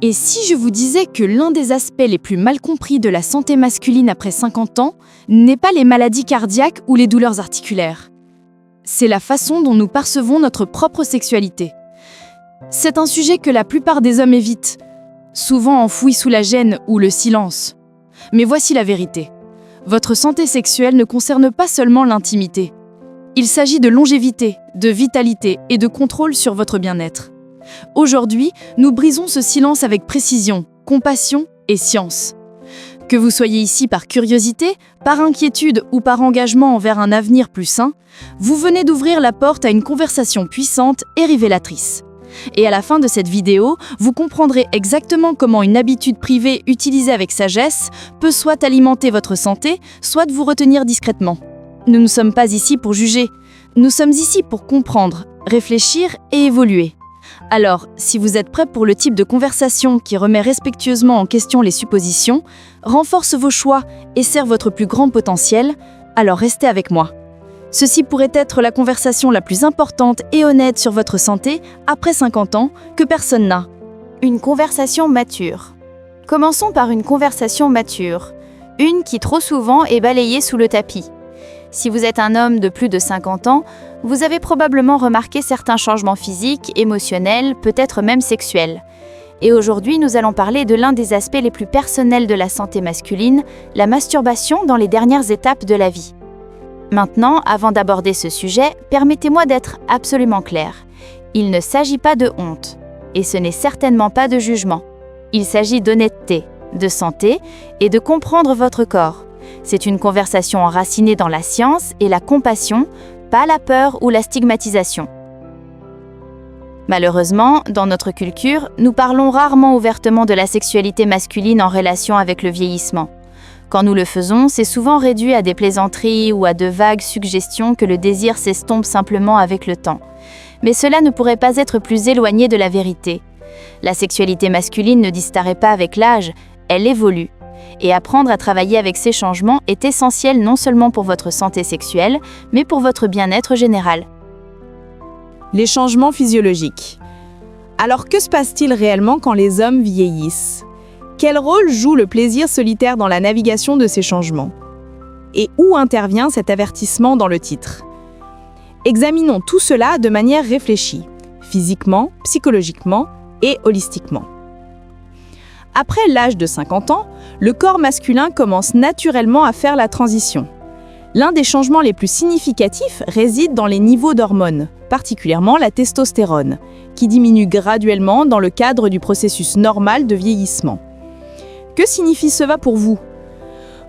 Et si je vous disais que l'un des aspects les plus mal compris de la santé masculine après 50 ans n'est pas les maladies cardiaques ou les douleurs articulaires? C'est la façon dont nous percevons notre propre sexualité. C'est un sujet que la plupart des hommes évitent, souvent enfoui sous la gêne ou le silence. Mais voici la vérité. Votre santé sexuelle ne concerne pas seulement l'intimité. Il s'agit de longévité, de vitalité et de contrôle sur votre bien-être. Aujourd'hui, nous brisons ce silence avec précision, compassion et science. Que vous soyez ici par curiosité, par inquiétude ou par engagement envers un avenir plus sain, vous venez d'ouvrir la porte à une conversation puissante et révélatrice. Et à la fin de cette vidéo, vous comprendrez exactement comment une habitude privée utilisée avec sagesse peut soit alimenter votre santé, soit vous retenir discrètement. Nous ne sommes pas ici pour juger, nous sommes ici pour comprendre, réfléchir et évoluer. Alors, si vous êtes prêt pour le type de conversation qui remet respectueusement en question les suppositions, renforce vos choix et sert votre plus grand potentiel, alors restez avec moi. Ceci pourrait être la conversation la plus importante et honnête sur votre santé après 50 ans que personne n'a. Une conversation mature. Commençons par une conversation mature, une qui trop souvent est balayée sous le tapis. Si vous êtes un homme de plus de 50 ans, vous avez probablement remarqué certains changements physiques, émotionnels, peut-être même sexuels. Et aujourd'hui, nous allons parler de l'un des aspects les plus personnels de la santé masculine, la masturbation dans les dernières étapes de la vie. Maintenant, avant d'aborder ce sujet, permettez-moi d'être absolument clair. Il ne s'agit pas de honte, et ce n'est certainement pas de jugement. Il s'agit d'honnêteté, de santé et de comprendre votre corps. C'est une conversation enracinée dans la science et la compassion, pas la peur ou la stigmatisation. Malheureusement, dans notre culture, nous parlons rarement ouvertement de la sexualité masculine en relation avec le vieillissement. Quand nous le faisons, c'est souvent réduit à des plaisanteries ou à de vagues suggestions que le désir s'estompe simplement avec le temps. Mais cela ne pourrait pas être plus éloigné de la vérité. La sexualité masculine ne disparaît pas avec l'âge, elle évolue. Et apprendre à travailler avec ces changements est essentiel non seulement pour votre santé sexuelle, mais pour votre bien-être général. Les changements physiologiques. Alors que se passe-t-il réellement quand les hommes vieillissent? Quel rôle joue le plaisir solitaire dans la navigation de ces changements? Et où intervient cet avertissement dans le titre? Examinons tout cela de manière réfléchie, physiquement, psychologiquement et holistiquement. Après l'âge de 50 ans, le corps masculin commence naturellement à faire la transition. L'un des changements les plus significatifs réside dans les niveaux d'hormones, particulièrement la testostérone, qui diminue graduellement dans le cadre du processus normal de vieillissement. Que signifie cela pour vous?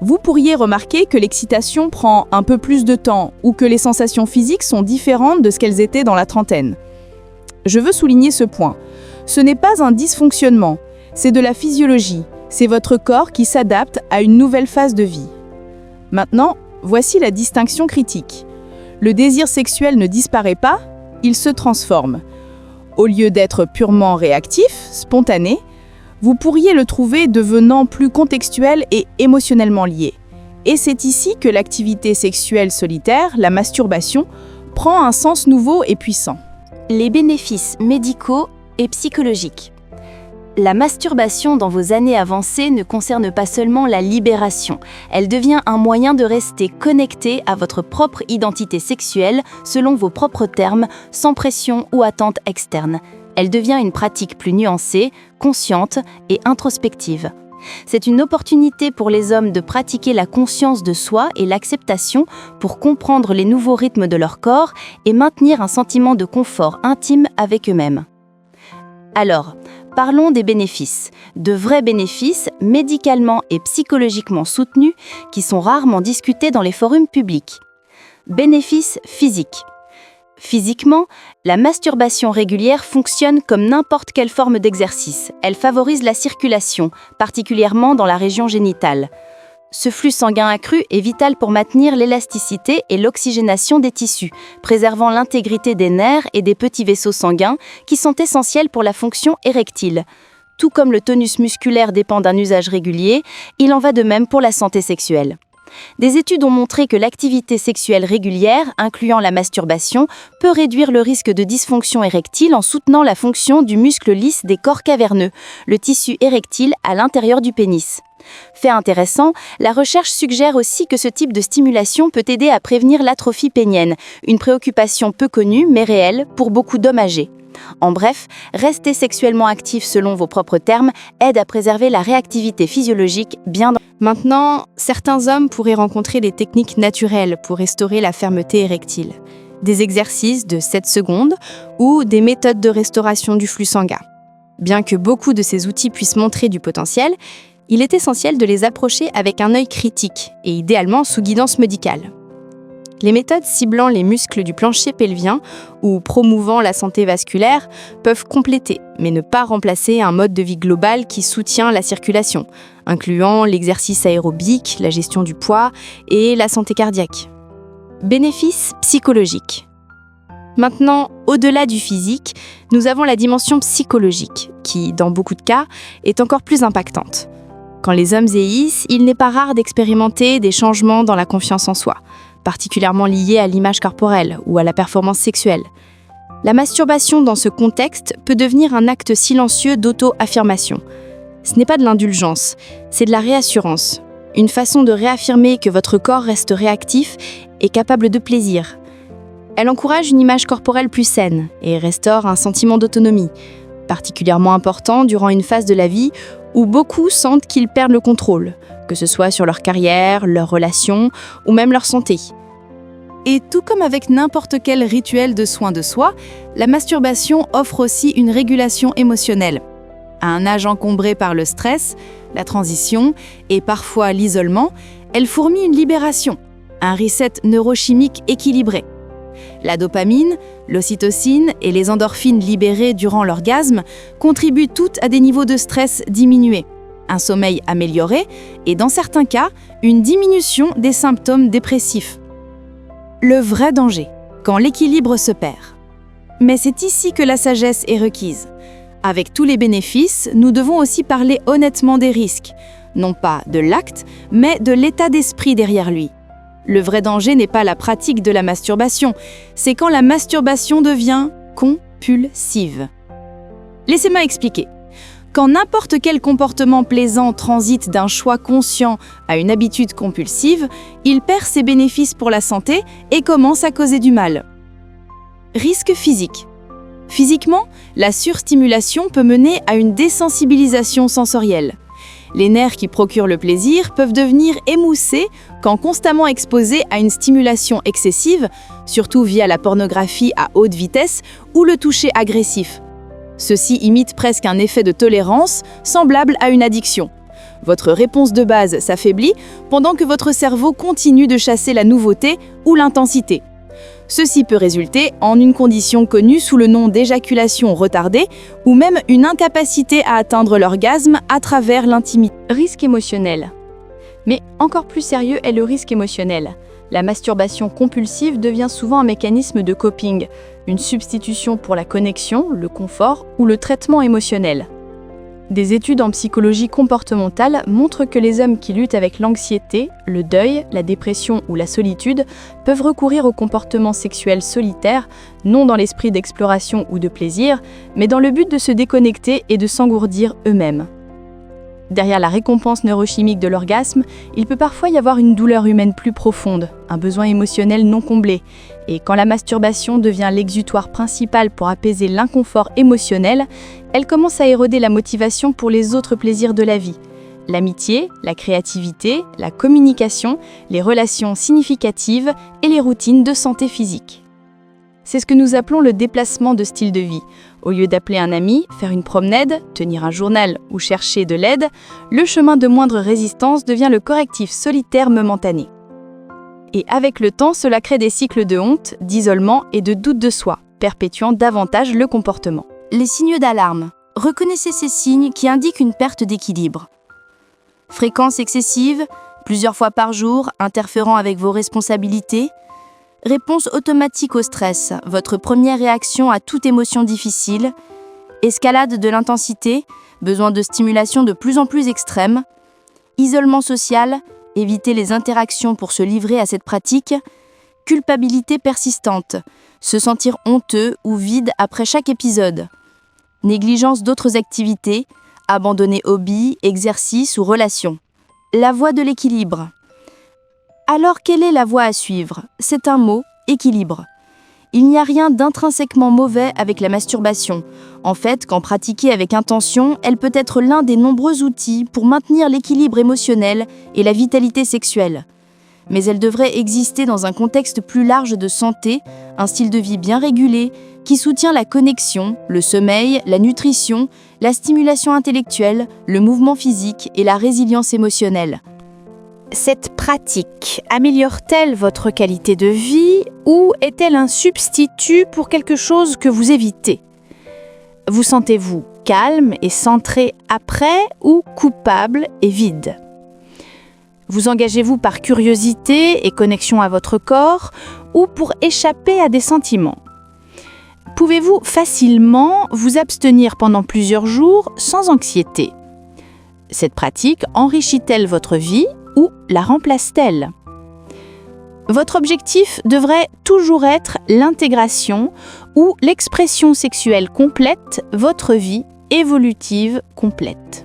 Vous pourriez remarquer que l'excitation prend un peu plus de temps ou que les sensations physiques sont différentes de ce qu'elles étaient dans la trentaine. Je veux souligner ce point. Ce n'est pas un dysfonctionnement, c'est de la physiologie. C'est votre corps qui s'adapte à une nouvelle phase de vie. Maintenant, voici la distinction critique. Le désir sexuel ne disparaît pas, il se transforme. Au lieu d'être purement réactif, spontané, vous pourriez le trouver devenant plus contextuel et émotionnellement lié. Et c'est ici que l'activité sexuelle solitaire, la masturbation, prend un sens nouveau et puissant. Les bénéfices médicaux et psychologiques. La masturbation dans vos années avancées ne concerne pas seulement la libération, elle devient un moyen de rester connecté à votre propre identité sexuelle selon vos propres termes, sans pression ou attente externe. Elle devient une pratique plus nuancée, consciente et introspective. C'est une opportunité pour les hommes de pratiquer la conscience de soi et l'acceptation pour comprendre les nouveaux rythmes de leur corps et maintenir un sentiment de confort intime avec eux-mêmes. Alors, parlons des bénéfices, de vrais bénéfices médicalement et psychologiquement soutenus qui sont rarement discutés dans les forums publics. Bénéfices physiques. Physiquement, la masturbation régulière fonctionne comme n'importe quelle forme d'exercice. Elle favorise la circulation, particulièrement dans la région génitale. Ce flux sanguin accru est vital pour maintenir l'élasticité et l'oxygénation des tissus, préservant l'intégrité des nerfs et des petits vaisseaux sanguins qui sont essentiels pour la fonction érectile. Tout comme le tonus musculaire dépend d'un usage régulier, il en va de même pour la santé sexuelle. Des études ont montré que l'activité sexuelle régulière, incluant la masturbation, peut réduire le risque de dysfonction érectile en soutenant la fonction du muscle lisse des corps caverneux, le tissu érectile à l'intérieur du pénis. Fait intéressant, la recherche suggère aussi que ce type de stimulation peut aider à prévenir l'atrophie pénienne, une préoccupation peu connue mais réelle pour beaucoup d'hommes âgés. En bref, rester sexuellement actif selon vos propres termes aide à préserver la réactivité physiologique bien dans... Maintenant, certains hommes pourraient rencontrer des techniques naturelles pour restaurer la fermeté érectile. Des exercices de 7 secondes ou des méthodes de restauration du flux sanguin. Bien que beaucoup de ces outils puissent montrer du potentiel, il est essentiel de les approcher avec un œil critique et idéalement sous guidance médicale. Les méthodes ciblant les muscles du plancher pelvien ou promouvant la santé vasculaire peuvent compléter, mais ne pas remplacer un mode de vie global qui soutient la circulation, incluant l'exercice aérobique, la gestion du poids et la santé cardiaque. Bénéfices psychologiques. Maintenant, au-delà du physique, nous avons la dimension psychologique, qui, dans beaucoup de cas, est encore plus impactante. Quand les hommes vieillissent, il n'est pas rare d'expérimenter des changements dans la confiance en soi, particulièrement liés à l'image corporelle ou à la performance sexuelle. La masturbation dans ce contexte peut devenir un acte silencieux d'auto-affirmation. Ce n'est pas de l'indulgence, c'est de la réassurance, une façon de réaffirmer que votre corps reste réactif et capable de plaisir. Elle encourage une image corporelle plus saine et restaure un sentiment d'autonomie, particulièrement important durant une phase de la vie où beaucoup sentent qu'ils perdent le contrôle, que ce soit sur leur carrière, leurs relations ou même leur santé. Et tout comme avec n'importe quel rituel de soin de soi, la masturbation offre aussi une régulation émotionnelle. À un âge encombré par le stress, la transition et parfois l'isolement, elle fournit une libération, un reset neurochimique équilibré. La dopamine, l'ocytocine et les endorphines libérées durant l'orgasme contribuent toutes à des niveaux de stress diminués, un sommeil amélioré et, dans certains cas, une diminution des symptômes dépressifs. Le vrai danger, quand l'équilibre se perd. Mais c'est ici que la sagesse est requise. Avec tous les bénéfices, nous devons aussi parler honnêtement des risques, non pas de l'acte, mais de l'état d'esprit derrière lui. Le vrai danger n'est pas la pratique de la masturbation, c'est quand la masturbation devient compulsive. Laissez-moi expliquer. Quand n'importe quel comportement plaisant transite d'un choix conscient à une habitude compulsive, il perd ses bénéfices pour la santé et commence à causer du mal. Risque physique. Physiquement, la surstimulation peut mener à une désensibilisation sensorielle. Les nerfs qui procurent le plaisir peuvent devenir émoussés quand constamment exposés à une stimulation excessive, surtout via la pornographie à haute vitesse ou le toucher agressif. Ceci imite presque un effet de tolérance semblable à une addiction. Votre réponse de base s'affaiblit pendant que votre cerveau continue de chasser la nouveauté ou l'intensité. Ceci peut résulter en une condition connue sous le nom d'éjaculation retardée ou même une incapacité à atteindre l'orgasme à travers l'intimité. Risque émotionnel. Mais encore plus sérieux est le risque émotionnel. La masturbation compulsive devient souvent un mécanisme de coping, une substitution pour la connexion, le confort ou le traitement émotionnel. Des études en psychologie comportementale montrent que les hommes qui luttent avec l'anxiété, le deuil, la dépression ou la solitude peuvent recourir au comportement sexuel solitaire, non dans l'esprit d'exploration ou de plaisir, mais dans le but de se déconnecter et de s'engourdir eux-mêmes. Derrière la récompense neurochimique de l'orgasme, il peut parfois y avoir une douleur humaine plus profonde, un besoin émotionnel non comblé. Et quand la masturbation devient l'exutoire principal pour apaiser l'inconfort émotionnel, elle commence à éroder la motivation pour les autres plaisirs de la vie. L'amitié, la créativité, la communication, les relations significatives et les routines de santé physique. C'est ce que nous appelons le déplacement de style de vie. Au lieu d'appeler un ami, faire une promenade, tenir un journal ou chercher de l'aide, le chemin de moindre résistance devient le correctif solitaire momentané. Et avec le temps, cela crée des cycles de honte, d'isolement et de doute de soi, perpétuant davantage le comportement. Les signes d'alarme. Reconnaissez ces signes qui indiquent une perte d'équilibre. Fréquence excessive, plusieurs fois par jour, interférant avec vos responsabilités. Réponse automatique au stress, votre première réaction à toute émotion difficile. Escalade de l'intensité, besoin de stimulation de plus en plus extrême. Isolement social, éviter les interactions pour se livrer à cette pratique, culpabilité persistante, se sentir honteux ou vide après chaque épisode, négligence d'autres activités, abandonner hobbies, exercices ou relations. La voie de l'équilibre. Alors, quelle est la voie à suivre? C'est un mot, équilibre. Il n'y a rien d'intrinsèquement mauvais avec la masturbation. En fait, quand pratiquée avec intention, elle peut être l'un des nombreux outils pour maintenir l'équilibre émotionnel et la vitalité sexuelle. Mais elle devrait exister dans un contexte plus large de santé, un style de vie bien régulé, qui soutient la connexion, le sommeil, la nutrition, la stimulation intellectuelle, le mouvement physique et la résilience émotionnelle. Cette pratique améliore-t-elle votre qualité de vie ou est-elle un substitut pour quelque chose que vous évitez? Vous sentez-vous calme et centré après ou coupable et vide? Vous engagez-vous par curiosité et connexion à votre corps ou pour échapper à des sentiments? Pouvez-vous facilement vous abstenir pendant plusieurs jours sans anxiété? Cette pratique enrichit-elle votre vie ou la remplace-t-elle? Votre objectif devrait toujours être l'intégration ou l'expression sexuelle complète, votre vie évolutive complète.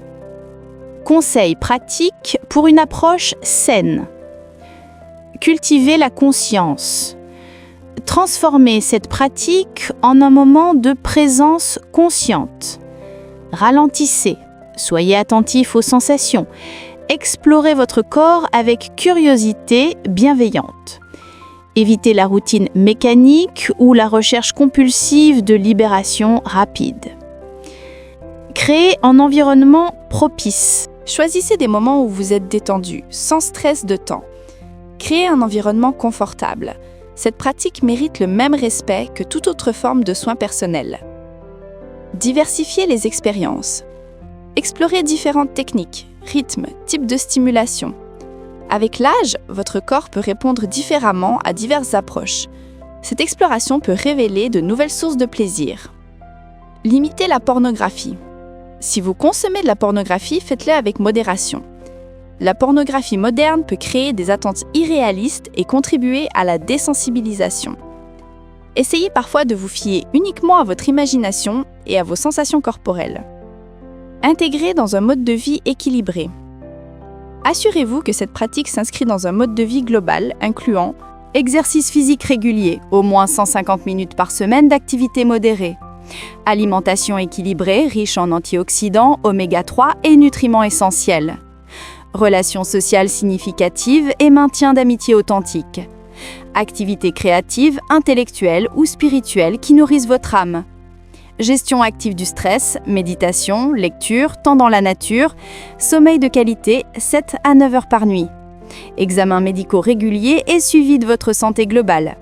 Conseils pratiques pour une approche saine. Cultivez la conscience. Transformez cette pratique en un moment de présence consciente. Ralentissez, soyez attentif aux sensations. Explorez votre corps avec curiosité bienveillante. Évitez la routine mécanique ou la recherche compulsive de libération rapide. Créez un environnement propice. Choisissez des moments où vous êtes détendu, sans stress de temps. Créez un environnement confortable. Cette pratique mérite le même respect que toute autre forme de soins personnels. Diversifiez les expériences. Explorez différentes techniques, rythmes, types de stimulation. Avec l'âge, votre corps peut répondre différemment à diverses approches. Cette exploration peut révéler de nouvelles sources de plaisir. Limitez la pornographie. Si vous consommez de la pornographie, faites-le avec modération. La pornographie moderne peut créer des attentes irréalistes et contribuer à la désensibilisation. Essayez parfois de vous fier uniquement à votre imagination et à vos sensations corporelles. Intégrez dans un mode de vie équilibré. Assurez-vous que cette pratique s'inscrit dans un mode de vie global incluant exercice physique régulier, au moins 150 minutes par semaine d'activité modérée, alimentation équilibrée riche en antioxydants, oméga 3 et nutriments essentiels, relations sociales significatives et maintien d'amitié authentique, activités créatives, intellectuelles ou spirituelles qui nourrissent votre âme, gestion active du stress, méditation, lecture, temps dans la nature, sommeil de qualité 7 à 9 heures par nuit, examens médicaux réguliers et suivi de votre santé globale.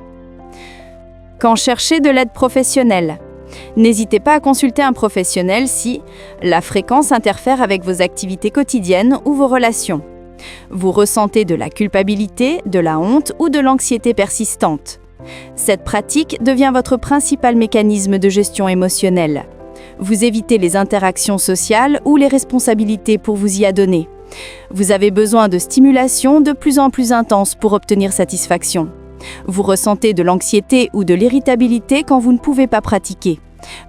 Quand cherchez de l'aide professionnelle, n'hésitez pas à consulter un professionnel si la fréquence interfère avec vos activités quotidiennes ou vos relations. Vous ressentez de la culpabilité, de la honte ou de l'anxiété persistante. Cette pratique devient votre principal mécanisme de gestion émotionnelle. Vous évitez les interactions sociales ou les responsabilités pour vous y adonner. Vous avez besoin de stimulation de plus en plus intense pour obtenir satisfaction. Vous ressentez de l'anxiété ou de l'irritabilité quand vous ne pouvez pas pratiquer.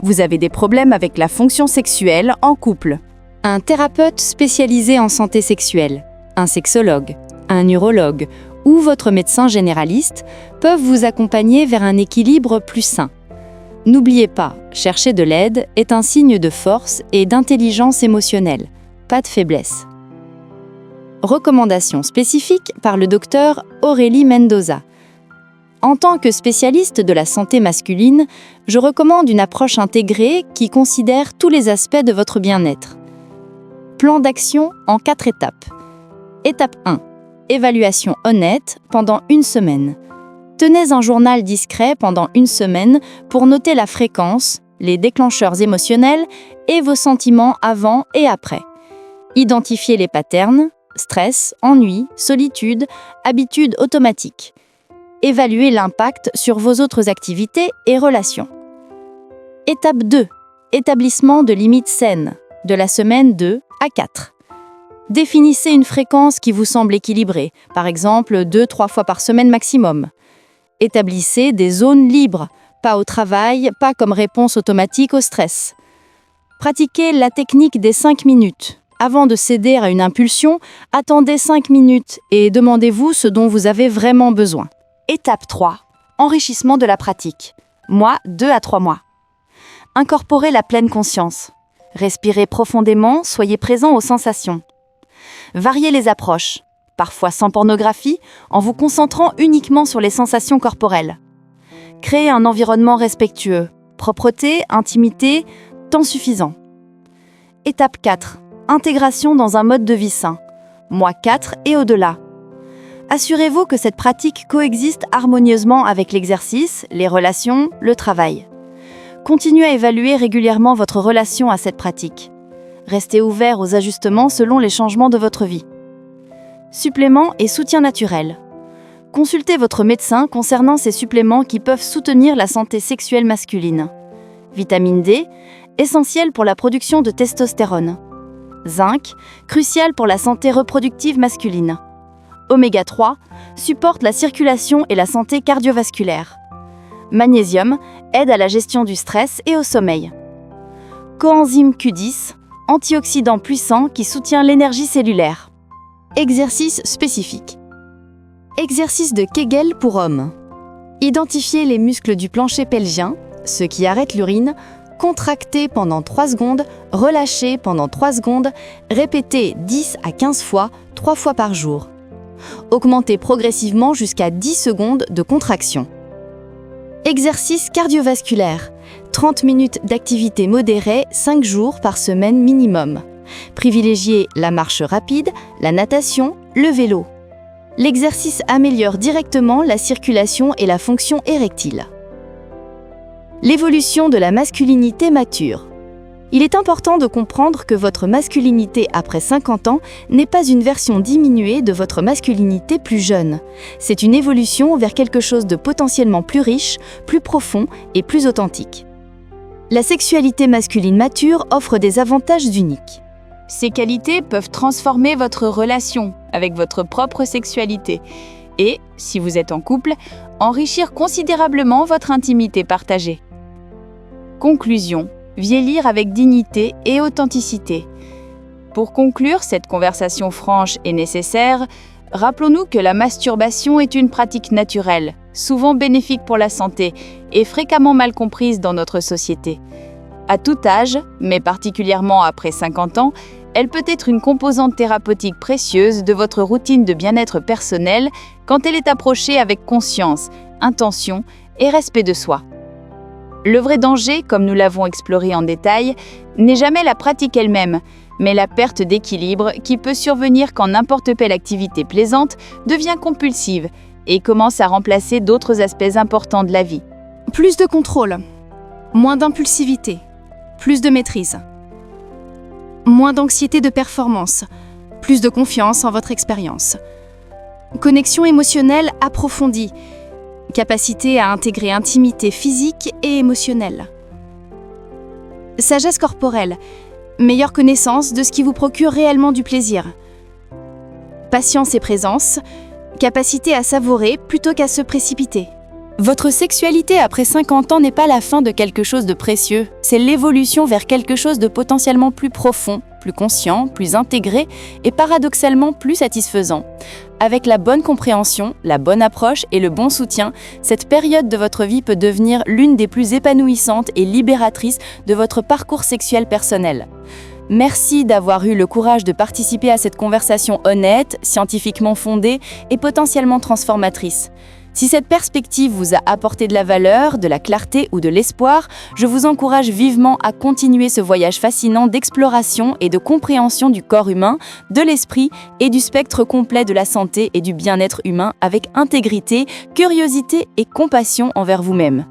Vous avez des problèmes avec la fonction sexuelle en couple. Un thérapeute spécialisé en santé sexuelle, un sexologue, un urologue ou votre médecin généraliste peuvent vous accompagner vers un équilibre plus sain. N'oubliez pas, chercher de l'aide est un signe de force et d'intelligence émotionnelle, pas de faiblesse. Recommandations spécifiques par le docteur Aurélie Mendoza. En tant que spécialiste de la santé masculine, je recommande une approche intégrée qui considère tous les aspects de votre bien-être. Plan d'action en 4 étapes. Étape 1. Évaluation honnête pendant 1 semaine. Tenez un journal discret pendant 1 semaine pour noter la fréquence, les déclencheurs émotionnels et vos sentiments avant et après. Identifiez les patterns, stress, ennui, solitude, habitudes automatiques. Évaluez l'impact sur vos autres activités et relations. Étape 2. Établissement de limites saines, de la semaine 2 à 4. Définissez une fréquence qui vous semble équilibrée, par exemple 2-3 fois par semaine maximum. Établissez des zones libres, pas au travail, pas comme réponse automatique au stress. Pratiquez la technique des 5 minutes. Avant de céder à une impulsion, attendez 5 minutes et demandez-vous ce dont vous avez vraiment besoin. Étape 3. Enrichissement de la pratique. 2 à 3 mois. Incorporez la pleine conscience. Respirez profondément, soyez présent aux sensations. Variez les approches, parfois sans pornographie, en vous concentrant uniquement sur les sensations corporelles. Créez un environnement respectueux, propreté, intimité, temps suffisant. Étape 4. Intégration dans un mode de vie sain. Mois 4 et au-delà. Assurez-vous que cette pratique coexiste harmonieusement avec l'exercice, les relations, le travail. Continuez à évaluer régulièrement votre relation à cette pratique. Restez ouvert aux ajustements selon les changements de votre vie. Suppléments et soutien naturel. Consultez votre médecin concernant ces suppléments qui peuvent soutenir la santé sexuelle masculine. Vitamine D, essentielle pour la production de testostérone. Zinc, crucial pour la santé reproductive masculine. Oméga 3, supporte la circulation et la santé cardiovasculaire. Magnésium, aide à la gestion du stress et au sommeil. Coenzyme Q10, antioxydant puissant qui soutient l'énergie cellulaire. Exercice spécifique. Exercice de Kegel pour hommes. Identifiez les muscles du plancher pelvien, ceux qui arrêtent l'urine, contractez pendant 3 secondes, relâchez pendant 3 secondes, répétez 10 à 15 fois, 3 fois par jour. Augmentez progressivement jusqu'à 10 secondes de contraction. Exercice cardiovasculaire. 30 minutes d'activité modérée, 5 jours par semaine minimum. Privilégiez la marche rapide, la natation, le vélo. L'exercice améliore directement la circulation et la fonction érectile. L'évolution de la masculinité mature. Il est important de comprendre que votre masculinité après 50 ans n'est pas une version diminuée de votre masculinité plus jeune. C'est une évolution vers quelque chose de potentiellement plus riche, plus profond et plus authentique. La sexualité masculine mature offre des avantages uniques. Ces qualités peuvent transformer votre relation avec votre propre sexualité et, si vous êtes en couple, enrichir considérablement votre intimité partagée. Conclusion. Vieillir avec dignité et authenticité. Pour conclure cette conversation franche et nécessaire, rappelons-nous que la masturbation est une pratique naturelle, souvent bénéfique pour la santé et fréquemment mal comprise dans notre société. À tout âge, mais particulièrement après 50 ans, elle peut être une composante thérapeutique précieuse de votre routine de bien-être personnel quand elle est approchée avec conscience, intention et respect de soi. Le vrai danger, comme nous l'avons exploré en détail, n'est jamais la pratique elle-même, mais la perte d'équilibre qui peut survenir quand n'importe quelle activité plaisante devient compulsive et commence à remplacer d'autres aspects importants de la vie. Plus de contrôle, moins d'impulsivité, plus de maîtrise, moins d'anxiété de performance, plus de confiance en votre expérience. Connexion émotionnelle approfondie, capacité à intégrer intimité physique et émotionnelle. Sagesse corporelle, meilleure connaissance de ce qui vous procure réellement du plaisir. Patience et présence, capacité à savourer plutôt qu'à se précipiter. Votre sexualité après 50 ans n'est pas la fin de quelque chose de précieux, c'est l'évolution vers quelque chose de potentiellement plus profond, plus conscient, plus intégré et paradoxalement plus satisfaisant. Avec la bonne compréhension, la bonne approche et le bon soutien, cette période de votre vie peut devenir l'une des plus épanouissantes et libératrices de votre parcours sexuel personnel. Merci d'avoir eu le courage de participer à cette conversation honnête, scientifiquement fondée et potentiellement transformatrice. Si cette perspective vous a apporté de la valeur, de la clarté ou de l'espoir, je vous encourage vivement à continuer ce voyage fascinant d'exploration et de compréhension du corps humain, de l'esprit et du spectre complet de la santé et du bien-être humain avec intégrité, curiosité et compassion envers vous-même.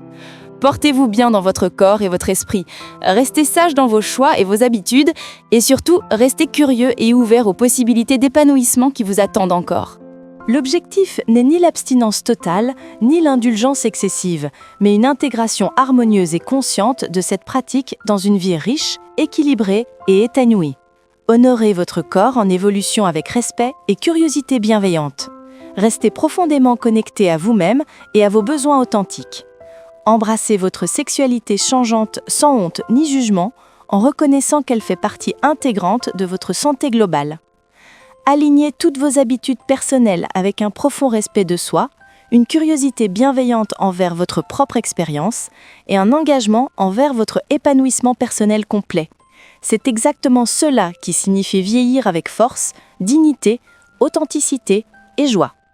Portez-vous bien dans votre corps et votre esprit, restez sage dans vos choix et vos habitudes, et surtout, restez curieux et ouvert aux possibilités d'épanouissement qui vous attendent encore. L'objectif n'est ni l'abstinence totale, ni l'indulgence excessive, mais une intégration harmonieuse et consciente de cette pratique dans une vie riche, équilibrée et épanouie. Honorez votre corps en évolution avec respect et curiosité bienveillante. Restez profondément connecté à vous-même et à vos besoins authentiques. Embrassez votre sexualité changeante sans honte ni jugement, en reconnaissant qu'elle fait partie intégrante de votre santé globale. Alignez toutes vos habitudes personnelles avec un profond respect de soi, une curiosité bienveillante envers votre propre expérience et un engagement envers votre épanouissement personnel complet. C'est exactement cela qui signifie vieillir avec force, dignité, authenticité et joie.